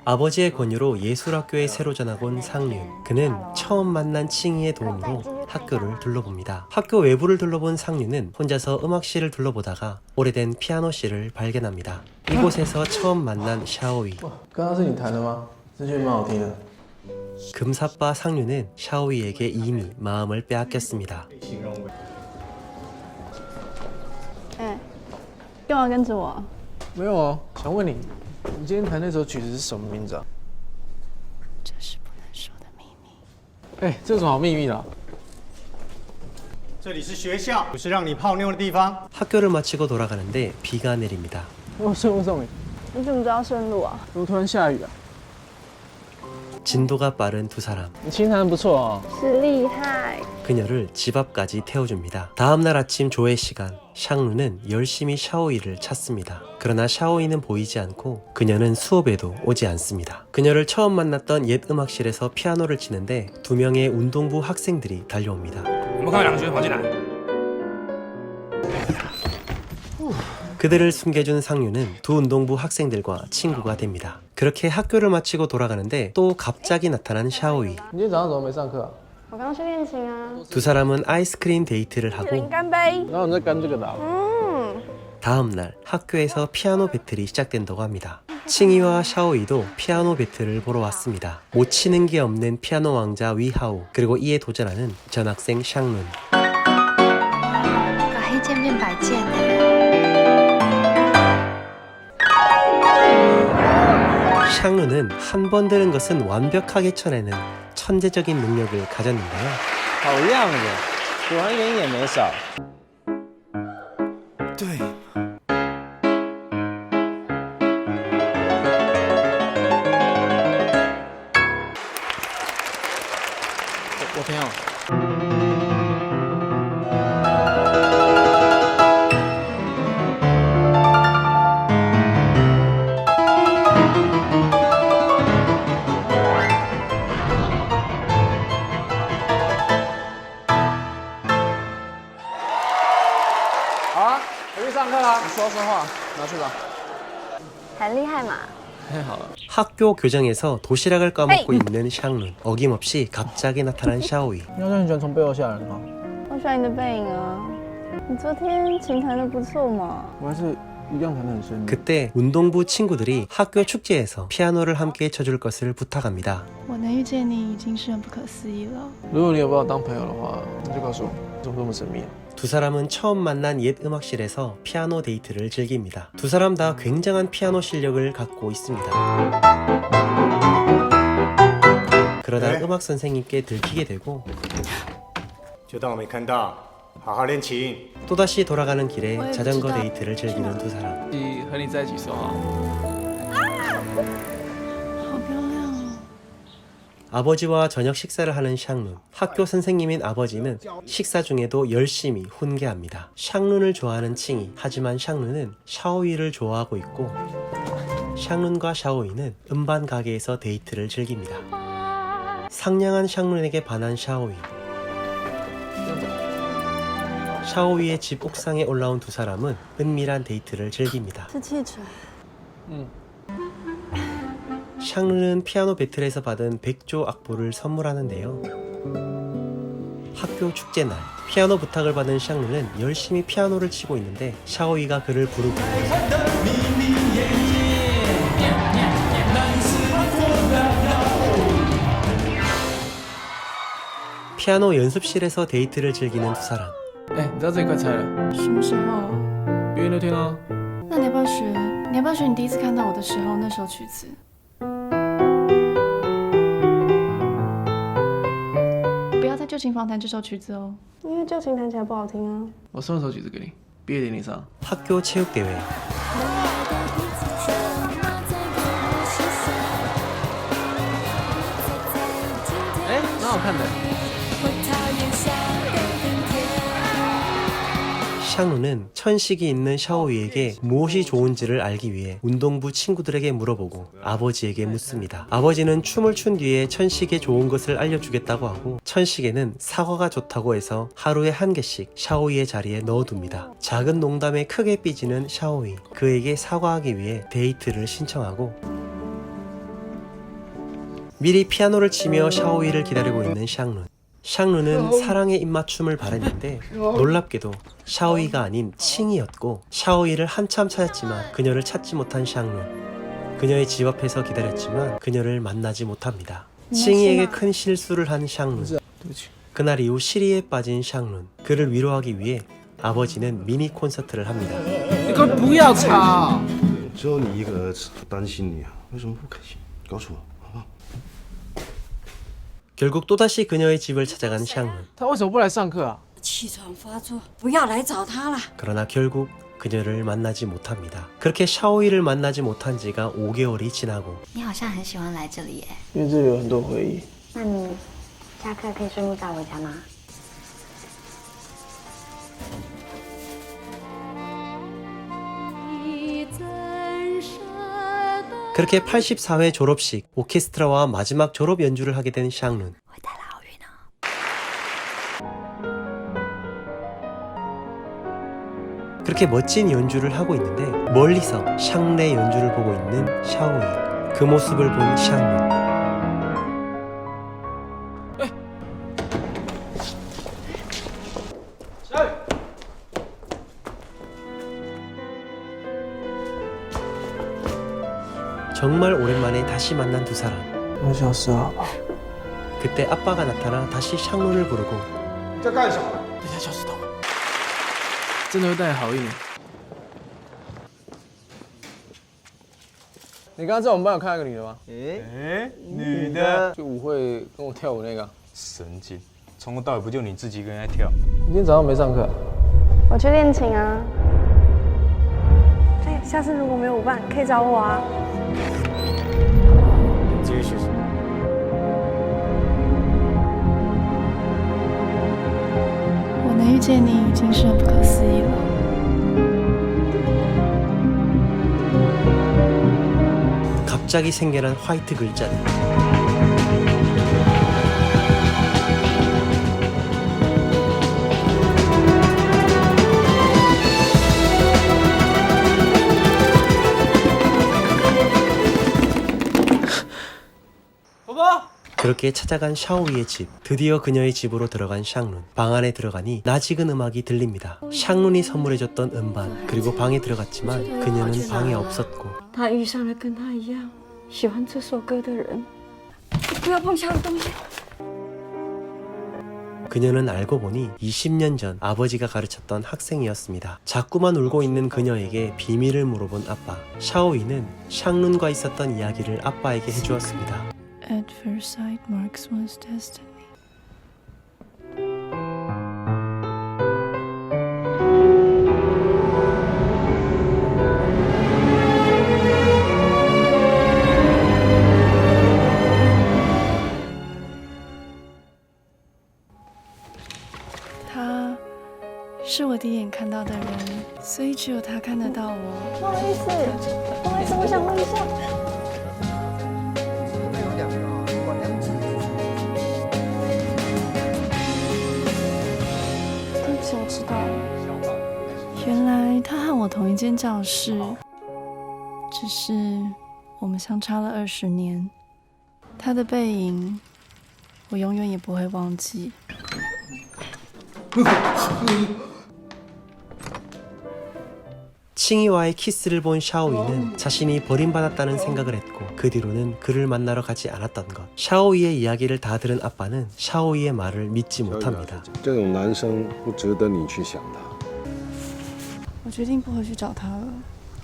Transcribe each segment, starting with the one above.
아버지의 권유로 예술학교에 새로 전학 온 상윤. 그는 처음 만난 칭이의 도움으로 학교를 둘러봅니다. 학교 외부를 둘러본 상윤은 혼자서 음악실을 둘러보다가 오래된 피아노실을 발견합니다. 이곳에서 처음 만난 샤오이. 刚刚是你弹的吗？这曲蛮好听的。 금사빠 상윤은 샤오이에게 이미 마음을 빼앗겼습니다. 哎，干嘛跟着我？没有啊，想问你，你今天弹那首曲子是什么名字啊？这是不能说的秘密。哎，这有什么好秘密的啊？ 这里是学校，不是让你泡妞的地方。 학교를 마치고 돌아가는데 비가 내립니다. 我有顺路送你，你怎么知道顺路啊？怎么突然下雨啊？ 진도가 빠른 두 사람. 你琴弹得不错哦。是厉害。 그녀를 집 앞까지 태워줍니다. 다음날 아침 조회 시간, 샹루는 열심히 샤오이를 찾습니다. 그러나 샤오이는 보이지 않고 그녀는 수업에도 오지 않습니다. 그녀를 처음 만났던 옛 음악실에서 피아노를 치는데 두 명의 운동부 학생들이 달려옵니다. 그들을 숨겨준 상윤은 두 운동부 학생들과 친구가 됩니다. 그렇게 학교를 마치고 돌아가는데 또 갑자기 나타난 샤오이. 你今天早上怎么没上课啊？我刚去练琴啊。 두 사람은 아이스크림 데이트를 하고 干杯。 然后你在干这个的啊？ 다음날 학교에서 피아노 배틀이 시작된다고 합니다. 칭이와 샤오이도 피아노 배틀을 보러 왔습니다. 못 치는 게 없는 피아노 왕자 위하오, 그리고 이에 도전하는 전학생 샹룬. 把黑键变白键呢？ 샹룬은 한 번 들은 것은 완벽하게 쳐내는 천재적인 능력을 가졌는데요. 好样的，果然一点也没少。对，我挺好。 好啊，回去上课啦。你说实话，拿去吧。很厉害嘛。 太好了。 학교 교정에서 도시락을 까먹고 있는 샹룬. 어김없이 갑자기 나타난 샤오이. 你好像很喜欢从背后吓人哈。我喜欢你的背影啊。你昨天琴弹的不错嘛。我还是一样弹得很顺利。 그때 운동부 친구들이 학교 축제에서 피아노를 함께 쳐줄 것을 부탁합니다. 我能遇见你已经是很不可思议了。如果你有把我当朋友的话，那就告诉我，怎么这么神秘啊？ 두 사람은 처음 만난 옛 음악실에서 피아노 데이트를 즐깁니다. 두 사람 다 굉장한 피아노 실력을 갖고 있습니다. 그러다 네? 음악 선생님께 들키게 되고 就当我没看到，好好练琴。 또다시 돌아가는 길에 왜 자전거 부지다. 데이트를 즐기는 두 사람. 和你在一起时候啊，好漂亮哦！ 아버지와 저녁 식사를 하는 샹룬. 학교 선생님인 아버지는 식사 중에도 열심히 훈계합니다. 샹룬을 좋아하는 칭이. 하지만 샹룬은 샤오이를 좋아하고 있고 샹룬과 샤오이는 음반 가게에서 데이트를 즐깁니다. 상냥한 샹룬에게 반한 샤오이. 샤오이의 집 옥상에 올라온 두 사람은 은밀한 데이트를 즐깁니다. 是汽车。 샹룬은 피아노 배틀에서 받은 백조 악보를 선물하는데요. 학교 축제 날 피아노 부탁을 받은 샹룬은 열심히 피아노를 치고 있는데 샤오이가 그를 부르고 피아노 연습실에서 데이트를 즐기는 두 사람. 哎，你知道这一块拆了，什么时候？别人都听啊。那你要不要学？你要不要学你第一次看到我的时候那首曲子？不要在旧琴房弹这首曲子哦。因为旧琴弹起来不好听啊。我送一首曲子给你，毕业典礼上。 학교 체육대회. 哎，蛮好看的。 샹룬은 천식이 있는 샤오이에게 무엇이 좋은지를 알기 위해 운동부 친구들에게 물어보고 아버지에게 묻습니다. 아버지는 춤을 춘 뒤에 천식에 좋은 것을 알려주겠다고 하고 천식에는 사과가 좋다고 해서 하루에 한 개씩 샤오이의 자리에 넣어둡니다. 작은 농담에 크게 삐지는 샤오이. 그에게 사과하기 위해 데이트를 신청하고 미리 피아노를 치며 샤오이를 기다리고 있는 샹룬. 샹룬은 사랑의 입맞춤을 바랬는데 놀랍게도 샤오이가 아닌 칭이었고 샤오이를 한참 찾았지만 그녀를 찾지 못한 샹룬. 그녀의 집 앞에서 기다렸지만 그녀를 만나지 못합니다. 칭이에게 큰 실수를 한 샹룬. 그날 이후 시리에 빠진 샹룬. 그를 위로하기 위해 아버지는 미니 콘서트를 합니다. 你可不要吵。只有你一个儿子，我担心你啊，为什么不开心？告诉我，好不好？ 결국 또다시 그녀의 집을 찾아간 샹룬. 他为什么不来上课啊？气喘发作，不要来找他了。 그러나 결국 그녀를 만나지 못합니다. 그렇게 샤오이를 만나지 못한 지가 5개월이 지나고 你好像很喜欢来这里耶。因为这里有很多回忆。那你下课可以顺路带回家吗？ 그렇게 84회 졸업식 오케스트라와 마지막 졸업 연주를 하게 된 샹룬. 会带来好运哦。 그렇게 멋진 연주를 하고 있는데 멀리서 샹레 연주를 보고 있는 샤오이. 그 모습을 본 샹룬. 정말 오랜만에 다시 만난 두 사람. 我消失了吧？ 그때 아빠가 나타나 다시 샹룬을 부르고 在干什么？等下小石头，真的会带来好运。你刚刚在我们班有看到一个女的吗？女的。就舞会跟我跳舞那个。神经，从头到尾不就你自己一个人在跳？你今天早上没上课啊？我去练琴啊。哎，下次如果没有舞伴，可以找我啊。你继续学习。我能遇见你已经是很不可思议了。 갑자기 생겨난 화이트 글자들. 그렇게 찾아간 샤오이의 집. 드디어 그녀의 집으로 들어간 샹룬. 방 안에 들어가니 낯익은 음악이 들립니다. 샹룬이 선물해줬던 음반. 그리고 방에 들어갔지만 그녀는 방에 없었고 他遇上了跟他一样喜欢这首歌的人。不要碰下的东西。 그녀는 알고 보니 20년 전 아버지가 가르쳤던 학생이었습니다. 자꾸만 울고 있는 그녀에게 비밀을 물어본 아빠. 샤오이는 샹룬과 있었던 이야기를 아빠에게 해주었습니다. At first sight marks one's destiny.他是我第一眼看到的人，所以只有他看得到我。不好意思，不好意思，我想问一下。对不起，我迟到了。原来他和我同一间教室，只是我们相差了20年。他的背影，我永远也不会忘记。 칭이와의 키스를 본 샤오이는 자신이 버림받았다는 생각을 했고 그 뒤로는 그를 만나러 가지 않았던 것. 샤오이의 이야기를 다 들은 아빠는 샤오이의 말을 믿지 못합니다. 这种男生不值得你去想他。我决定不回去找他了，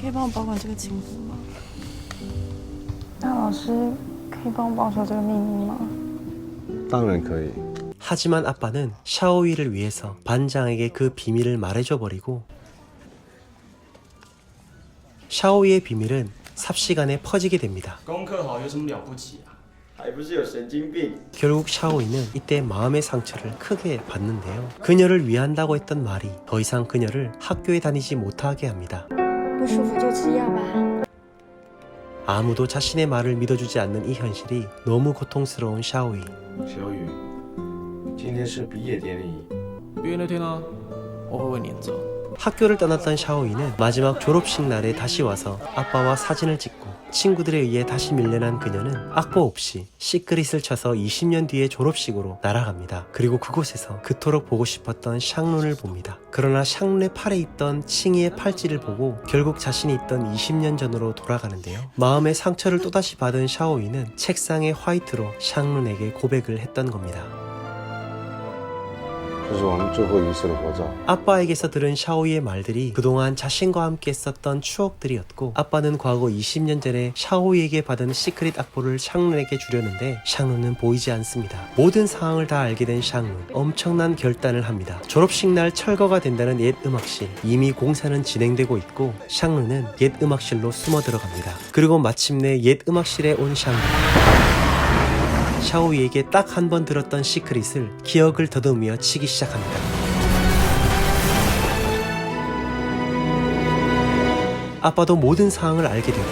可以帮我保管这个情书吗？那老师可以帮我保守这个秘密吗？当然可以。 하지만 아빠는 샤오이를 위해서 반장에게 그 비밀을 말해줘 버리고 샤오이의 비밀은 삽시간에 퍼지게 됩니다. 功课好有什么了不起啊？还不是有神经病？ 결국 샤오이는 이때 마음의 상처를 크게 받는데요. 그녀를 위한다고 했던 말이 더 이상 그녀를 학교에 다니지 못하게 합니다. 不舒服就吃药吧。 아무도 자신의 말을 믿어주지 않는 이 현실이 너무 고통스러운 샤오이. 小雨，今天是毕业典礼，毕业那天呢，我会为你演奏。 학교를 떠났던 샤오이는 마지막 졸업식 날에 다시 와서 아빠와 사진을 찍고 친구들에 의해 다시 밀려난 그녀는 악보 없이 시크릿을 쳐서 20년 뒤에 졸업식으로 날아갑니다. 그리고 그곳에서 그토록 보고 싶었던 샹룬을 봅니다. 그러나 샹룬의 팔에 있던 칭이의 팔찌를 보고 결국 자신이 있던 20년 전으로 돌아가는데요. 마음의 상처를 또다시 받은 샤오이는 책상에 화이트로 샹룬에게 고백을 했던 겁니다. 这是我们最后一次的合照。 아빠에게서 들은 샤오이의 말들이 그동안 자신과 함께 썼던 추억들이었고, 아빠는 과거 20년 전에 샤오이에게 받은 시크릿 악보를 샹룬에게 주려는데 샹룬은 보이지 않습니다. 모든 상황을 다 알게 된 샹룬, 엄청난 결단을 합니다. 졸업식 날 철거가 된다는 옛 음악실, 이미 공사는 진행되고 있고 샹룬은 옛 음악실로 숨어 들어갑니다. 그리고 마침내 옛 음악실에 온 샹룬, 샤오이에게 딱 한 번 들었던 시크릿을 기억을 더듬으며 치기 시작합니다. 아빠도 모든 상황을 알게 되고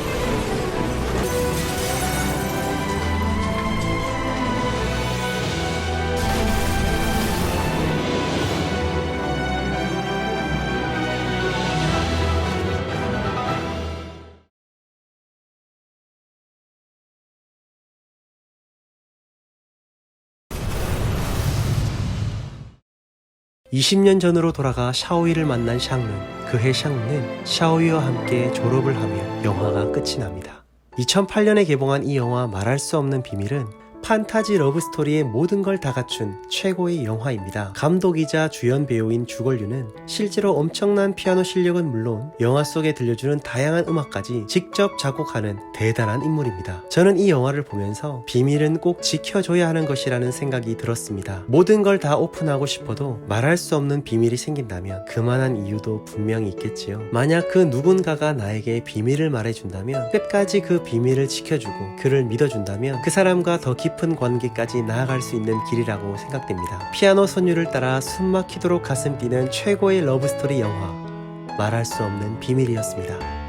(20년) 전으로 돌아가 샤오이를 만난 샹룬. 그해 샹룬은 샤오이와 함께 졸업을 하며 영화가 끝이 납니다. 2008년에 개봉한 이 영화 말할 수 없는 비밀은 판타지 러브스토리의 모든 걸 다 갖춘 최고의 영화입니다. 감독이자 주연 배우인 주걸류는 실제로 엄청난 피아노 실력은 물론 영화 속에 들려주는 다양한 음악까지 직접 작곡하는 대단한 인물입니다. 저는 이 영화를 보면서 비밀은 꼭 지켜줘야 하는 것이라는 생각이 들었습니다. 모든 걸 다 오픈하고 싶어도 말할 수 없는 비밀이 생긴다면 그만한 이유도 분명히 있겠지요. 만약 그 누군가가 나에게 비밀을 말해준다면 끝까지 그 비밀을 지켜주고 그를 믿어준다면 그 사람과 더 깊은 관계까지 나아갈 수 있는 길이라고 생각됩니다. 피아노 선율을 따라 숨막히도록 가슴 뛰는 최고의 러브스토리 영화, 말할 수 없는 비밀이었습니다.